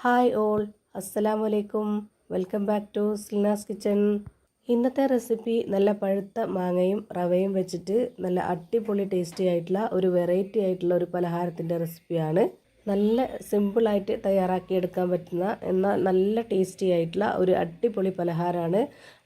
Hi all, അസ്സലാമു അലൈക്കും. Welcome back to Silna's kitchen. ഇന്നത്തെ റെസിപ്പി നല്ല പഴുത്ത മാങ്ങയും റവയും വെച്ചിട്ട് നല്ല അടിപൊളി ടേസ്റ്റി ആയിട്ടുള്ള ഒരു വെറൈറ്റി ആയിട്ടുള്ള ഒരു പലഹാരത്തിൻ്റെ റെസിപ്പിയാണ്. നല്ല സിമ്പിളായിട്ട് തയ്യാറാക്കിയെടുക്കാൻ പറ്റുന്ന എന്നാൽ നല്ല ടേസ്റ്റി ആയിട്ടുള്ള ഒരു അടിപൊളി പലഹാരമാണ്.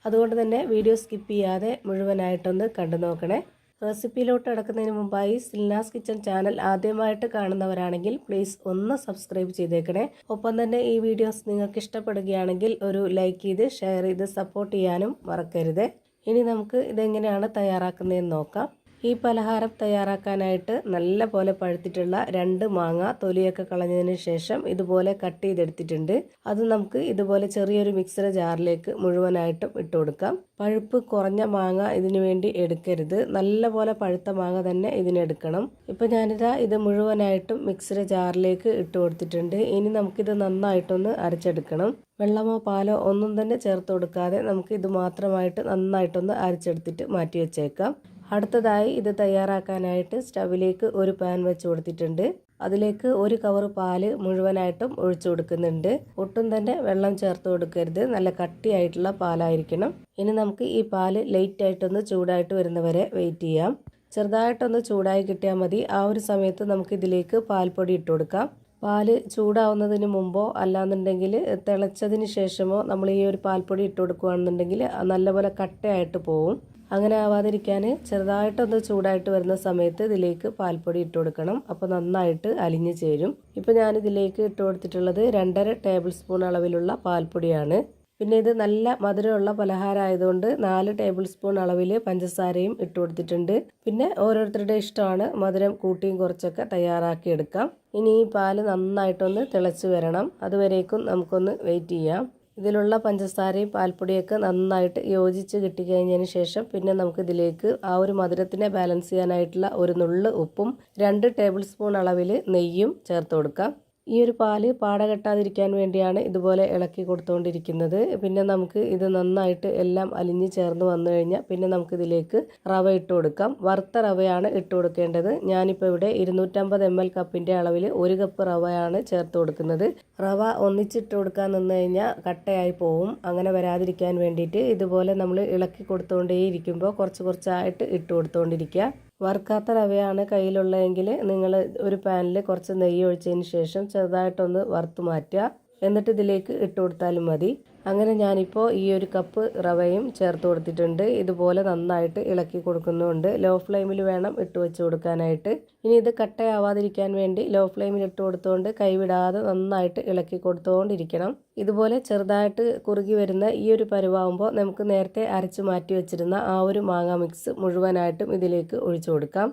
അതുകൊണ്ട് തന്നെ വീഡിയോ സ്കിപ്പ് ചെയ്യാതെ മുഴുവനായിട്ടൊന്ന് കണ്ടു നോക്കണേ. റെസിപ്പിയിലോട്ട് കിടക്കുന്നതിന് മുമ്പായി സിൽനാസ് കിച്ചൺ ചാനൽ ആദ്യമായിട്ട് കാണുന്നവരാണെങ്കിൽ പ്ലീസ് ഒന്ന് സബ്സ്ക്രൈബ് ചെയ്തേക്കണേ. ഒപ്പം തന്നെ ഈ വീഡിയോസ് നിങ്ങൾക്ക് ഇഷ്ടപ്പെടുകയാണെങ്കിൽ ഒരു ലൈക്ക് ചെയ്ത് ഷെയർ ചെയ്ത് സപ്പോർട്ട് ചെയ്യാനും മറക്കരുത്. ഇനി നമുക്ക് ഇതെങ്ങനെയാണ് തയ്യാറാക്കുന്നതെന്ന് നോക്കാം. ഈ പലഹാരം തയ്യാറാക്കാനായിട്ട് നല്ല പോലെ പഴുത്തിട്ടുള്ള 2 മാങ്ങ തൊലിയൊക്കെ കളഞ്ഞതിന് ശേഷം ഇതുപോലെ കട്ട് ചെയ്തെടുത്തിട്ടുണ്ട്. അത് നമുക്ക് ഇതുപോലെ ചെറിയൊരു മിക്സർ ജാറിലേക്ക് മുഴുവനായിട്ടും ഇട്ട് കൊടുക്കാം. പഴുപ്പ് കുറഞ്ഞ മാങ്ങ ഇതിനു വേണ്ടി എടുക്കരുത്, നല്ല പോലെ പഴുത്ത മാങ്ങ തന്നെ ഇതിനെടുക്കണം. ഇപ്പം ഞാനിതാ ഇത് മുഴുവനായിട്ടും മിക്സർ ജാറിലേക്ക് ഇട്ട് കൊടുത്തിട്ടുണ്ട്. ഇനി നമുക്കിത് നന്നായിട്ടൊന്ന് അരച്ചെടുക്കണം. വെള്ളമോ പാലോ ഒന്നും തന്നെ ചേർത്ത് കൊടുക്കാതെ നമുക്ക് ഇത് മാത്രമായിട്ട് നന്നായിട്ടൊന്ന് അരച്ചെടുത്തിട്ട് മാറ്റി വെച്ചേക്കാം. അടുത്തതായി ഇത് തയ്യാറാക്കാനായിട്ട് സ്റ്റവിലേക്ക് ഒരു പാൻ വെച്ച് കൊടുത്തിട്ടുണ്ട്. അതിലേക്ക് 1 കവർ പാല് മുഴുവനായിട്ടും ഒഴിച്ചു കൊടുക്കുന്നുണ്ട്. ഒട്ടും തന്നെ വെള്ളം ചേർത്ത് കൊടുക്കരുത്, നല്ല കട്ടിയായിട്ടുള്ള പാലായിരിക്കണം. ഇനി നമുക്ക് ഈ പാല് ലൈറ്റായിട്ടൊന്ന് ചൂടായിട്ട് വരുന്നവരെ വെയിറ്റ് ചെയ്യാം. ചെറുതായിട്ടൊന്ന് ചൂടായി കിട്ടിയാൽ മതി. ആ ഒരു സമയത്ത് നമുക്ക് ഇതിലേക്ക് പാൽപ്പൊടി ഇട്ട് കൊടുക്കാം. പാല് ചൂടാവുന്നതിന് മുമ്പോ അല്ലാന്നുണ്ടെങ്കിൽ തിളച്ചതിന് ശേഷമോ നമ്മൾ ഈ ഒരു പാൽപ്പൊടി ഇട്ട് കൊടുക്കുകയാണെന്നുണ്ടെങ്കിൽ നല്ലപോലെ കട്ടയായിട്ട് പോവും. അങ്ങനെ ആവാതിരിക്കാൻ ചെറുതായിട്ടൊന്ന് ചൂടായിട്ട് വരുന്ന സമയത്ത് ഇതിലേക്ക് പാൽപ്പൊടി ഇട്ട് കൊടുക്കണം. അപ്പോൾ നന്നായിട്ട് അലിഞ്ഞു ചേരും. ഇപ്പോൾ ഞാനിതിലേക്ക് ഇട്ട് കൊടുത്തിട്ടുള്ളത് 2.5 ടേബിൾ സ്പൂൺ അളവിലുള്ള പാൽപ്പൊടിയാണ്. പിന്നെ ഇത് നല്ല മധുരമുള്ള പലഹാരമായതുകൊണ്ട് 4 ടേബിൾ സ്പൂൺ അളവിൽ പഞ്ചസാരയും ഇട്ട് കൊടുത്തിട്ടുണ്ട്. പിന്നെ ഓരോരുത്തരുടെ ഇഷ്ടമാണ്, മധുരം കൂട്ടിയും കുറച്ചൊക്കെ തയ്യാറാക്കി എടുക്കാം. ഇനി ഈ പാല് നന്നായിട്ടൊന്ന് തിളച്ച് വരണം. അതുവരേക്കും നമുക്കൊന്ന് വെയിറ്റ് ചെയ്യാം. ഇതിലുള്ള പഞ്ചസാരയും പാൽപ്പൊടിയൊക്കെ നന്നായിട്ട് യോജിച്ച് കിട്ടിക്കഴിഞ്ഞതിന് ശേഷം പിന്നെ നമുക്കിതിലേക്ക് ആ ഒരു മധുരത്തിനെ ബാലൻസ് ചെയ്യാനായിട്ടുള്ള ഒരു നുള്ള് ഉപ്പും 2 ടേബിൾ സ്പൂൺ അളവിൽ നെയ്യും ചേർത്ത് കൊടുക്കാം. ഈ ഒരു പാല് പാട കെട്ടാതിരിക്കാൻ വേണ്ടിയാണ് ഇതുപോലെ ഇളക്കി കൊടുത്തുകൊണ്ടിരിക്കുന്നത്. പിന്നെ നമുക്ക് ഇത് നന്നായിട്ട് എല്ലാം അലിഞ്ഞ് ചേർന്ന് വന്നു കഴിഞ്ഞാൽ പിന്നെ നമുക്കിതിലേക്ക് റവ ഇട്ട് കൊടുക്കാം. വറുത്ത റവയാണ് ഇട്ട് കൊടുക്കേണ്ടത്. ഞാനിപ്പോൾ ഇവിടെ 250 ml കപ്പിൻ്റെ അളവിൽ 1 കപ്പ് റവയാണ് ചേർത്ത് കൊടുക്കുന്നത്. റവ ഒന്നിച്ചിട്ട് കൊടുക്കാൻ നിന്ന് കഴിഞ്ഞാൽ കട്ടയായി പോവും. അങ്ങനെ വരാതിരിക്കാൻ വേണ്ടിയിട്ട് ഇതുപോലെ നമ്മൾ ഇളക്കി കൊടുത്തുകൊണ്ടേയിരിക്കുമ്പോൾ കുറച്ചായിട്ട് ഇട്ട് കൊടുത്തുകൊണ്ടിരിക്കുക. വറുക്കാത്ത റവയാണ് കയ്യിലുള്ളതെങ്കിൽ നിങ്ങൾ ഒരു പാനിൽ കുറച്ച് നെയ്യ് ഒഴിച്ചതിന് ശേഷം ചെറുതായിട്ടൊന്ന് വറുത്ത് മാറ്റുക. എന്നിട്ട് ഇതിലേക്ക് ഇട്ട് കൊടുത്താലും മതി. അങ്ങനെ ഞാനിപ്പോൾ ഈ 1 കപ്പ് റവയും ചേർത്ത് കൊടുത്തിട്ടുണ്ട്. ഇതുപോലെ നന്നായിട്ട് ഇളക്കി കൊടുക്കുന്നുണ്ട്. ലോ ഫ്ലെയിമിൽ വേണം ഇട്ട് വെച്ച് കൊടുക്കാനായിട്ട്. ഇനി ഇത് കട്ടയാവാതിരിക്കാൻ വേണ്ടി ലോ ഫ്ലെയിമിൽ ഇട്ട് കൊടുത്തുകൊണ്ട് കൈവിടാതെ നന്നായിട്ട് ഇളക്കി കൊടുത്തുകൊണ്ടിരിക്കണം. ഇതുപോലെ ചെറുതായിട്ട് കുറുകി വരുന്ന ഈ ഒരു പരുവാകുമ്പോൾ നമുക്ക് നേരത്തെ അരച്ച് മാറ്റി വെച്ചിരുന്ന ആ ഒരു മാങ്ങ മിക്സ് മുഴുവനായിട്ടും ഇതിലേക്ക് ഒഴിച്ചു കൊടുക്കാം.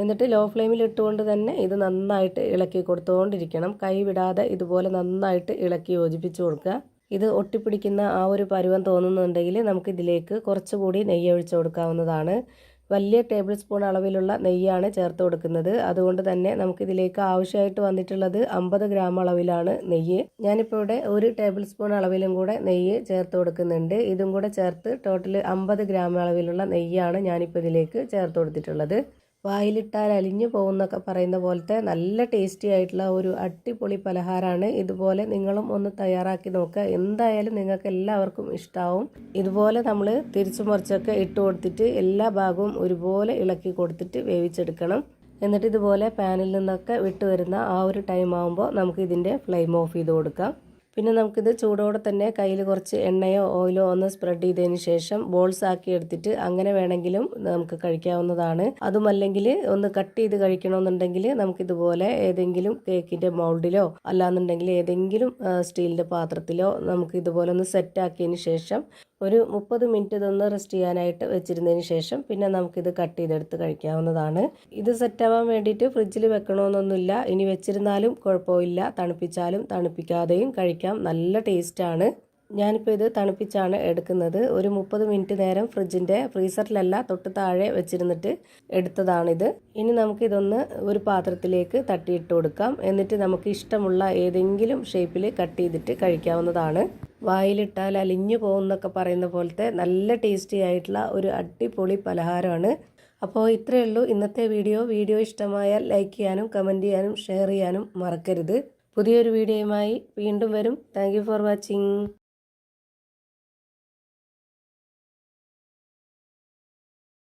എന്നിട്ട് ലോ ഫ്ലെയിമിൽ ഇട്ടുകൊണ്ട് തന്നെ ഇത് നന്നായിട്ട് ഇളക്കി കൊടുത്തുകൊണ്ടിരിക്കണം. കൈ വിടാതെ ഇതുപോലെ നന്നായിട്ട് ഇളക്കി യോജിപ്പിച്ച് കൊടുക്കുക. ഇത് ഒട്ടിപ്പിടിക്കുന്ന ആ ഒരു പരുവം തോന്നുന്നുണ്ടെങ്കിൽ നമുക്കിതിലേക്ക് കുറച്ചുകൂടി നെയ്യ് ഒഴിച്ചു കൊടുക്കാവുന്നതാണ്. വലിയ ടേബിൾ സ്പൂൺ അളവിലുള്ള നെയ്യാണ് ചേർത്ത് കൊടുക്കുന്നത്. അതുകൊണ്ട് തന്നെ നമുക്കിതിലേക്ക് ആവശ്യമായിട്ട് വന്നിട്ടുള്ളത് 50 ഗ്രാം അളവിലാണ് നെയ്യ്. ഞാനിപ്പോൾ ഇവിടെ 1 ടേബിൾ സ്പൂൺ അളവിലും കൂടെ നെയ്യ് ചേർത്ത് കൊടുക്കുന്നുണ്ട്. ഇതും കൂടെ ചേർത്ത് ടോട്ടൽ 50 ഗ്രാം അളവിലുള്ള നെയ്യാണ് ഞാനിപ്പോൾ ഇതിലേക്ക് ചേർത്ത് കൊടുത്തിട്ടുള്ളത്. വായിലിട്ടാൽ അലിഞ്ഞു പോകുന്നൊക്കെ പറയുന്ന പോലത്തെ നല്ല ടേസ്റ്റി ആയിട്ടുള്ള ഒരു അടിപൊളി പലഹാരമാണ്. ഇതുപോലെ നിങ്ങളും ഒന്ന് തയ്യാറാക്കി നോക്കുക. എന്തായാലും നിങ്ങൾക്ക് എല്ലാവർക്കും ഇഷ്ടമാവും. ഇതുപോലെ നമ്മൾ തിരിച്ചു മറിച്ചൊക്കെ ഇട്ട് കൊടുത്തിട്ട് എല്ലാ ഭാഗവും ഒരുപോലെ ഇളക്കി കൊടുത്തിട്ട് വേവിച്ചെടുക്കണം. എന്നിട്ട് ഇതുപോലെ പാനിൽ നിന്നൊക്കെ വിട്ട് വരുന്ന ആ ഒരു ടൈം ആകുമ്പോൾ നമുക്ക് ഇതിൻ്റെ ഫ്ലെയിം ഓഫ് ചെയ്ത് കൊടുക്കാം. പിന്നെ നമുക്കിത് ചൂടോടെ തന്നെ കയ്യിൽ കുറച്ച് എണ്ണയോ ഓയിലോ ഒന്ന് സ്പ്രെഡ് ചെയ്തതിന് ശേഷം ബോൾസ് ആക്കി എടുത്തിട്ട് അങ്ങനെ വേണമെങ്കിലും നമുക്ക് കഴിക്കാവുന്നതാണ്. അതുമല്ലെങ്കിൽ ഒന്ന് കട്ട് ചെയ്ത് കഴിക്കണമെന്നുണ്ടെങ്കിൽ നമുക്കിതുപോലെ ഏതെങ്കിലും കേക്കിൻ്റെ മൗൾഡിലോ അല്ലാന്നുണ്ടെങ്കിൽ ഏതെങ്കിലും സ്റ്റീലിൻ്റെ പാത്രത്തിലോ നമുക്ക് ഇതുപോലെ ഒന്ന് സെറ്റ് ആക്കിയതിന് ശേഷം ഒരു 30 മിനിറ്റ് ഇതൊന്ന് റെസ്റ്റ് ചെയ്യാനായിട്ട് വെച്ചിരുന്നതിന് ശേഷം പിന്നെ നമുക്കിത് കട്ട് ചെയ്തെടുത്ത് കഴിക്കാവുന്നതാണ്. ഇത് സെറ്റാവാൻ വേണ്ടിയിട്ട് ഫ്രിഡ്ജിൽ വെക്കണമെന്നൊന്നുമില്ല. ഇനി വെച്ചിരുന്നാലും കുഴപ്പമില്ല, തണുപ്പിച്ചാലും തണുപ്പിക്കാതെയും കഴിക്കാം. നല്ല ടേസ്റ്റാണ്. ഞാനിപ്പോൾ ഇത് തണുപ്പിച്ചാണ് എടുക്കുന്നത്. ഒരു 30 മിനിറ്റ് നേരം ഫ്രീസറിലല്ല തൊട്ട് താഴെ വെച്ചിരുന്നിട്ട് എടുത്തതാണിത്. ഇനി നമുക്കിതൊന്ന് ഒരു പാത്രത്തിലേക്ക് തട്ടിയിട്ട് കൊടുക്കാം. എന്നിട്ട് നമുക്ക് ഇഷ്ടമുള്ള ഏതെങ്കിലും ഷേപ്പിൽ കട്ട് ചെയ്തിട്ട് കഴിക്കാവുന്നതാണ്. വായിലിട്ടാൽ അലിഞ്ഞു പോകുന്നൊക്കെ പറയുന്ന പോലത്തെ നല്ല ടേസ്റ്റി ആയിട്ടുള്ള ഒരു അടിപൊളി പലഹാരമാണ്. അപ്പോൾ ഇത്രയേ ഉള്ളൂ ഇന്നത്തെ വീഡിയോ. വീഡിയോ ഇഷ്ടമായാൽ ലൈക്ക് ചെയ്യാനും കമൻറ്റ് ചെയ്യാനും ഷെയർ ചെയ്യാനും മറക്കരുത്. പുതിയൊരു വീഡിയോയുമായി വീണ്ടും വരും. Thank you for watching.